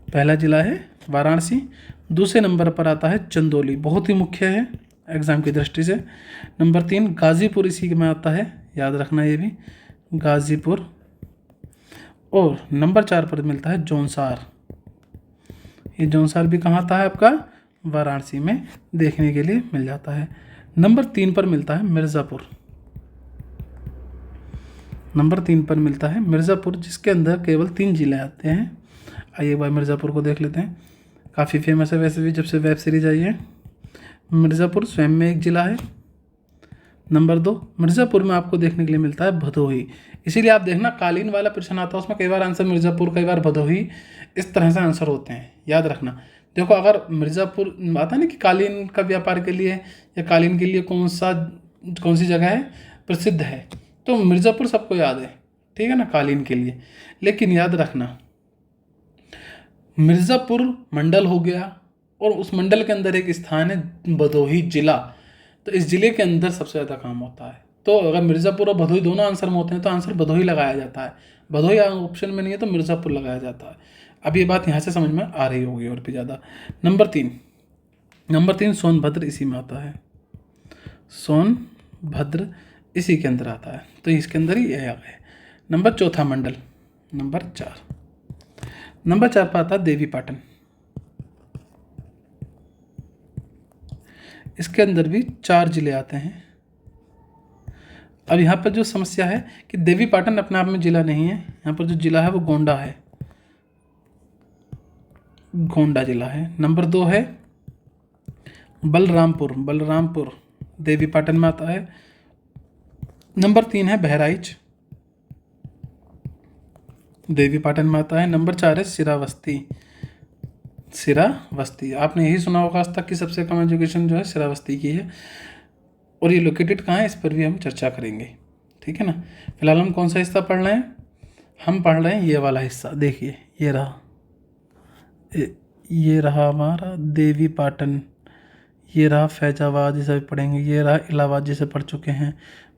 पहला जिला है वाराणसी। दूसरे नंबर पर आता है चंदौली, बहुत ही मुख्य है एग्जाम की दृष्टि से। नंबर 3 गाजीपुर इसी में आता है, याद रखना ये भी, गाजीपुर। और नंबर 4 पर मिलता है जौनसार। ये जौनसार भी कहाँ आता है आपका, वाराणसी में देखने के लिए मिल जाता है। नंबर 3 पर मिलता है मिर्ज़ापुर, नंबर 3 पर मिलता है मिर्ज़ापुर, जिसके अंदर केवल 3 जिले आते हैं। आइए एक बार मिर्ज़ापुर को देख लेते हैं, काफ़ी फेमस है वैसे भी जब से वेब सीरीज आई है। मिर्ज़ापुर स्वयं में एक जिला है। नंबर 2 मिर्ज़ापुर में आपको देखने के लिए मिलता है भदोही। इसीलिए आप देखना कालीन वाला प्रश्न आता है उसमें कई बार आंसर मिर्ज़ापुर, कई बार भदोही, इस तरह से आंसर होते हैं, याद रखना। देखो अगर मिर्ज़ापुर आता है ना कि कालीन का व्यापार के लिए या कालीन के लिए कौन सी जगह है प्रसिद्ध है, तो मिर्ज़ापुर सबको याद है, ठीक है ना, कालीन के लिए। लेकिन याद रखना मिर्ज़ापुर मंडल हो गया और उस मंडल के अंदर एक स्थान है भदोही जिला, तो इस जिले के अंदर सबसे ज़्यादा काम होता है। तो अगर मिर्ज़ापुर और भदोही दोनों आंसर में होते हैं तो आंसर भदोही लगाया जाता है, भदोही ऑप्शन में नहीं है तो मिर्ज़ापुर लगाया जाता है। अब ये बात यहाँ से समझ में आ रही होगी और भी ज़्यादा। नंबर 3 सोनभद्र इसी में आता है, सोनभद्र इसी के अंदर आता है, तो इसके अंदर ही ये आ गए। नंबर 4 मंडल, नंबर 4 पर आता है देवीपाटन। इसके अंदर भी 4 जिले आते हैं। अब यहाँ पर जो समस्या है कि देवीपाटन अपने आप में जिला नहीं है, यहाँ पर जो जिला है वो गोंडा है, गोंडा जिला है। नंबर 2 है बलरामपुर देवीपाटन में आता है। नंबर 3 है बहराइच, देवीपाटन में आता है। नंबर 4 है सिरावस्ती। आपने यही सुना होगा आज तक कि सबसे कम एजुकेशन जो है सिरावस्ती की है, और ये लोकेटेड कहाँ है इस पर भी हम चर्चा करेंगे, ठीक है ना। फिलहाल हम कौन सा हिस्सा पढ़ रहे हैं, हम पढ़ रहे हैं ये वाला हिस्सा, देखिए ये रहा हमारा देवीपाटन, ये रहा फैजाबाद जिसे भी पढ़ेंगे, ये रहा इलाहाबाद जिसे पढ़ चुके हैं,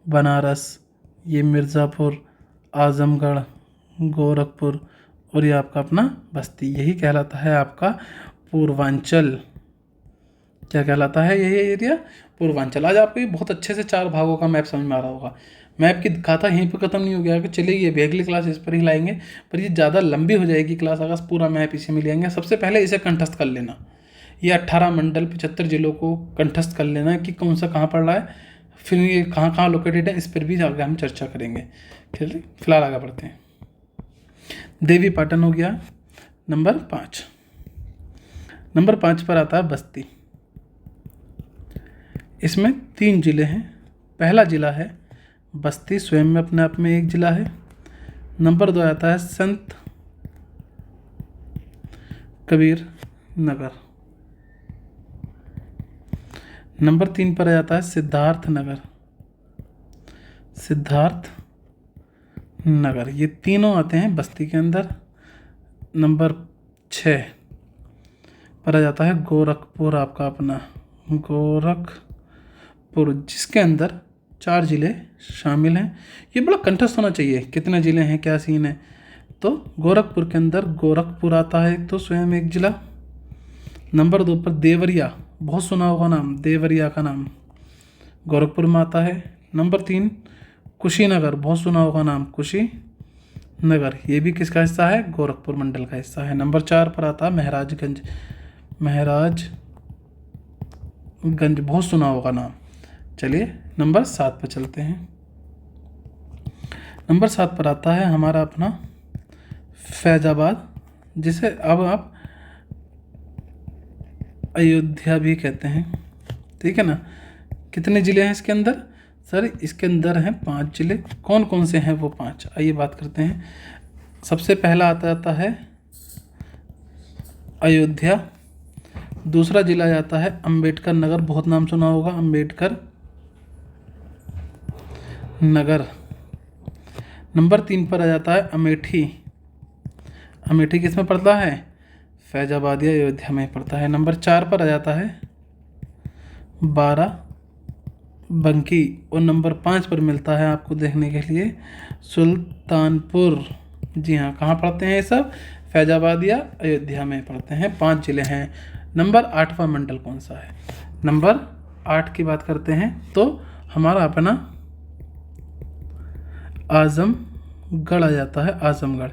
बनारस, ये मिर्ज़ापुर, आज़मगढ़, गोरखपुर, और ये आपका अपना बस्ती। यही कहलाता है आपका पूर्वांचल। क्या कहलाता है यही एरिया, पूर्वांचल। आज आपको ये बहुत अच्छे से 4 भागों का मैप समझ में आ रहा होगा। मैप की गाथा यहीं पर ख़त्म नहीं हो गया कि चलिए ये भी अगली क्लास इस पर ही लाएंगे, पर ये ज़्यादा लंबी हो जाएगी क्लास अगर पूरा मैप इसी में लेंगे। सबसे पहले इसे कंठस्थ कर लेना, ये 18 मंडल 75 जिलों को कंठस्थ कर लेना कि कौन सा कहाँ पड़ रहा है, फिर ये कहाँ कहाँ लोकेटेड है, इस पर भी आगे हम चर्चा करेंगे। चलिए फिलहाल आगे बढ़ते हैं। देवीपाटन हो गया नंबर 5। नंबर 5 पर आता है बस्ती। इसमें 3 जिले हैं। पहला जिला है बस्ती, स्वयं में अपने आप में एक जिला है। नंबर 2 आता है संत कबीर नगर। नंबर 3 पर आ जाता है सिद्धार्थ नगर। ये तीनों आते हैं बस्ती के अंदर। नंबर 6 पर आ जाता है गोरखपुर, आपका अपना गोरखपुर, जिसके अंदर 4 जिले शामिल हैं। ये बड़ा कंठस्थ होना चाहिए कितने जिले हैं, क्या सीन है। तो गोरखपुर के अंदर गोरखपुर आता है तो स्वयं एक जिला। नंबर 2 पर देवरिया, बहुत सुना होगा नाम, देवरिया का नाम गोरखपुर में आता है। नंबर 3 कुशीनगर, बहुत सुना होगा नाम, कुशीनगर, ये भी किसका हिस्सा है, गोरखपुर मंडल का हिस्सा है। नंबर 4 पर आता है महराजगंज, बहुत सुना होगा नाम। चलिए नंबर 7 पर चलते हैं। नंबर 7 पर आता है हमारा अपना फैजाबाद, जिसे अब आप अयोध्या भी कहते हैं, ठीक है ना। कितने ज़िले हैं इसके अंदर? सर इसके अंदर हैं 5 ज़िले। कौन कौन से हैं वो 5? आइए बात करते हैं। सबसे पहला आता है अयोध्या। दूसरा ज़िला आता है अंबेडकर नगर, बहुत नाम सुना होगा, अंबेडकर नगर। नंबर 3 पर आ जाता है अमेठी। अमेठी किस में पड़ता है? फैजाबाद या अयोध्या में पड़ता है। नंबर 4 पर आ जाता है बाराबंकी। और नंबर 5 पर मिलता है आपको देखने के लिए सुल्तानपुर। जी हाँ, कहाँ पढ़ते हैं ये सब? फैजाबाद या अयोध्या में पढ़ते हैं। 5 ज़िले हैं। नंबर 8वां मंडल कौन सा है? नंबर 8 की बात करते हैं तो हमारा अपना आजमगढ़ आ जाता है। आजमगढ़।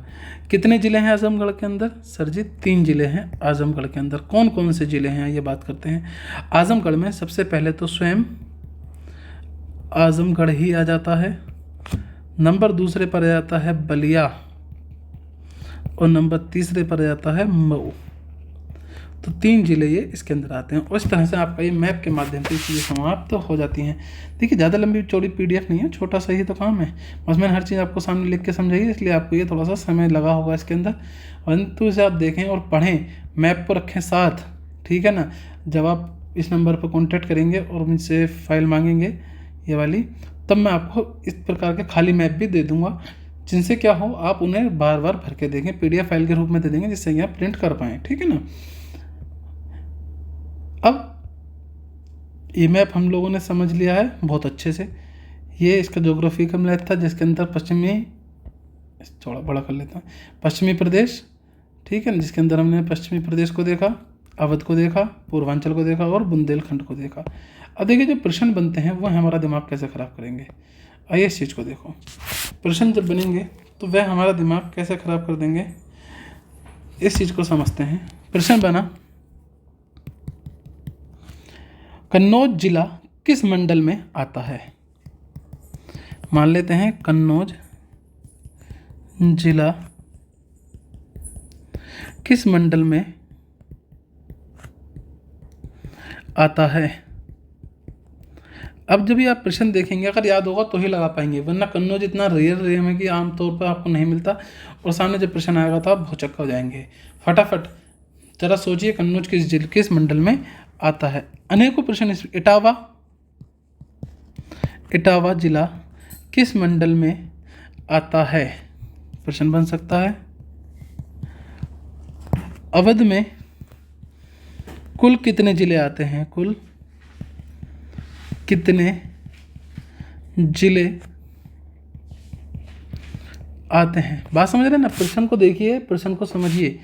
कितने ज़िले हैं आजमगढ़ के अंदर? सर जी 3 ज़िले हैं आजमगढ़ के अंदर। कौन कौन से ज़िले हैं ये बात करते हैं। आजमगढ़ में सबसे पहले तो स्वयं आजमगढ़ ही आ जाता है। नंबर दूसरे पर आ जाता है बलिया। और नंबर तीसरे पर आ जाता है मऊ। तो 3 ज़िले ये इसके अंदर आते हैं। और इस तरह से आपका ये मैप के माध्यम से चीज़ें समाप्त हो जाती हैं। देखिए ज़्यादा लंबी चौड़ी PDF नहीं है, छोटा सा ही तो काम है। बस मैंने हर चीज़ आपको सामने लिख के समझाई है, इसलिए आपको ये थोड़ा सा समय लगा होगा इसके अंदर। परंतु इसे आप देखें और पढ़ें, मैप को रखें साथ, ठीक है ना। जब आप इस नंबर पर कॉन्टैक्ट करेंगे और मुझसे फाइल मांगेंगे ये वाली, तब मैं आपको इस प्रकार के खाली मैप भी दे दूँगा, जिनसे क्या हो आप उन्हें बार बार भर के देखें। PDF फाइल के रूप में दे देंगे जिससे कि आप प्रिंट कर पाएँ, ठीक है ना। अब ये मैप हम लोगों ने समझ लिया है बहुत अच्छे से। ये इसका ज्योग्राफी का मैप था जिसके अंदर थोड़ा बड़ा कर लेता हूँ, पश्चिमी प्रदेश, ठीक है ना, जिसके अंदर हमने पश्चिमी प्रदेश को देखा, अवध को देखा, पूर्वांचल को देखा और बुंदेलखंड को देखा। अब देखिए जो प्रश्न बनते हैं वह हमारा दिमाग कैसे ख़राब करेंगे। आइए इस चीज़ को देखो। प्रश्न जब बनेंगे तो वह हमारा दिमाग कैसे ख़राब कर देंगे, इस चीज़ को समझते हैं। प्रश्न बना, कन्नौज जिला किस मंडल में आता है? मान लेते हैं कन्नौज जिला किस मंडल में आता है? अब जब ये आप प्रश्न देखेंगे, अगर याद होगा तो ही लगा पाएंगे, वरना कन्नौज इतना रेयर है कि आमतौर पर आपको नहीं मिलता। और सामने जब प्रश्न आएगा तो आप भौचक्का हो जाएंगे। फटाफट जरा सोचिए, कन्नौज किस मंडल में आता है? अनेकों प्रश्न इटावा जिला किस मंडल में आता है? प्रश्न बन सकता है। अवध में कुल कितने जिले आते हैं? कुल कितने जिले आते हैं? बात समझ रहे हैं ना। प्रश्न को देखिए, प्रश्न को समझिए।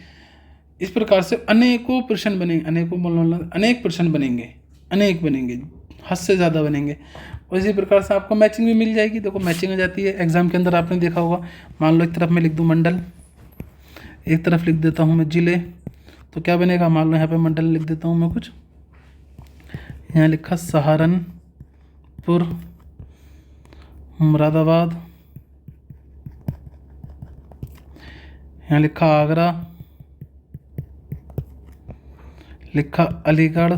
इस प्रकार से अनेकों प्रश्न बनेंगे, अनेक प्रश्न बनेंगे, अनेक बनेंगे, हद से ज़्यादा बनेंगे। और इसी प्रकार से आपको मैचिंग भी मिल जाएगी। देखो मैचिंग आ जाती है एग्जाम के अंदर, आपने देखा होगा। मान लो एक तरफ मैं लिख दूँ मंडल, एक तरफ लिख देता हूँ मैं जिले, तो क्या बनेगा? मान लो यहाँ पे मंडल लिख देता हूँ मैं कुछ, यहाँ लिखा सहारनपुर, मुरादाबाद, यहाँ लिखा आगरा, लिखा अलीगढ़,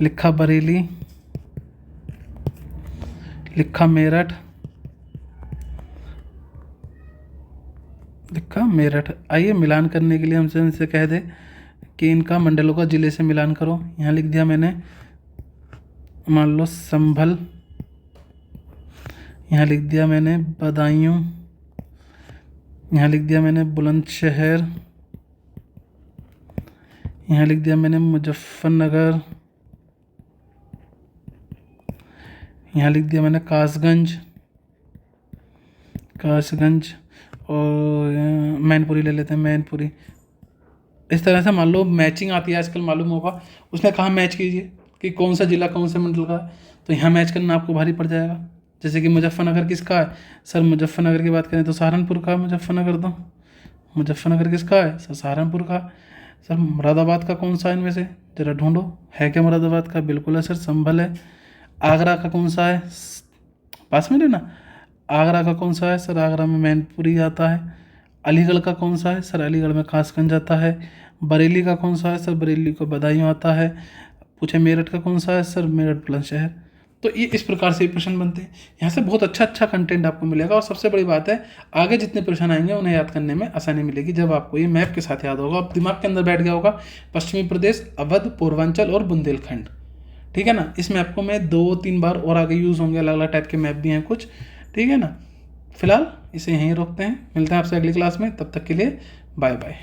लिखा बरेली, लिखा मेरठ, लिखा मेरठ। आइए मिलान करने के लिए हमसे इनसे कह दे कि इनका मंडलों का ज़िले से मिलान करो। यहाँ लिख दिया मैंने, मान लो संभल, यहाँ लिख दिया मैंने बदायूं, यहाँ लिख दिया मैंने बुलंदशहर, यहाँ लिख दिया मैंने मुजफ्फरनगर, यहाँ लिख दिया मैंने कासगंज, और मैनपुरी ले लेते हैं, मैनपुरी। इस तरह से मान लो मैचिंग आती है आजकल, मालूम होगा। उसने कहा मैच कीजिए कि कौन सा जिला कौन से मंडल का है, तो यहाँ मैच करना आपको भारी पड़ जाएगा। जैसे कि मुजफ्फरनगर किसका है? सर मुजफ्फरनगर की बात करें तो सहारनपुर का है मुजफ्फरनगर। तो मुजफ्फरनगर किसका है? सर सहारनपुर का। सर मुरादाबाद का कौन सा है इनमें से? ज़रा ढूंढो, है क्या मुरादाबाद का? बिल्कुल है सर, संभल है। आगरा का कौन सा है? पास में ना। आगरा का कौन सा है? सर आगरा में मैनपुरी आता है। अलीगढ़ का कौन सा है? सर अलीगढ़ में कासगंज आता है। बरेली का कौन सा है? सर बरेली को बदायूं आता है। पूछे मेरठ का कौन सा है सर, मेरठ बुलंदशहर। तो ये इस प्रकार से प्रश्न बनते हैं। यहाँ से बहुत अच्छा अच्छा कंटेंट आपको मिलेगा, और सबसे बड़ी बात है आगे जितने प्रश्न आएंगे उन्हें याद करने में आसानी मिलेगी जब आपको ये मैप के साथ याद होगा। अब दिमाग के अंदर बैठ गया होगा पश्चिमी प्रदेश, अवध, पूर्वांचल और बुंदेलखंड, ठीक है ना। इस मैप को मैं 2-3 बार और आगे यूज़ होंगे, अलग अलग टाइप के मैप भी हैं कुछ, ठीक है ना। फिलहाल इसे यहीं रोकते हैं, मिलते हैं आपसे अगली क्लास में, तब तक के लिए बाय बाय।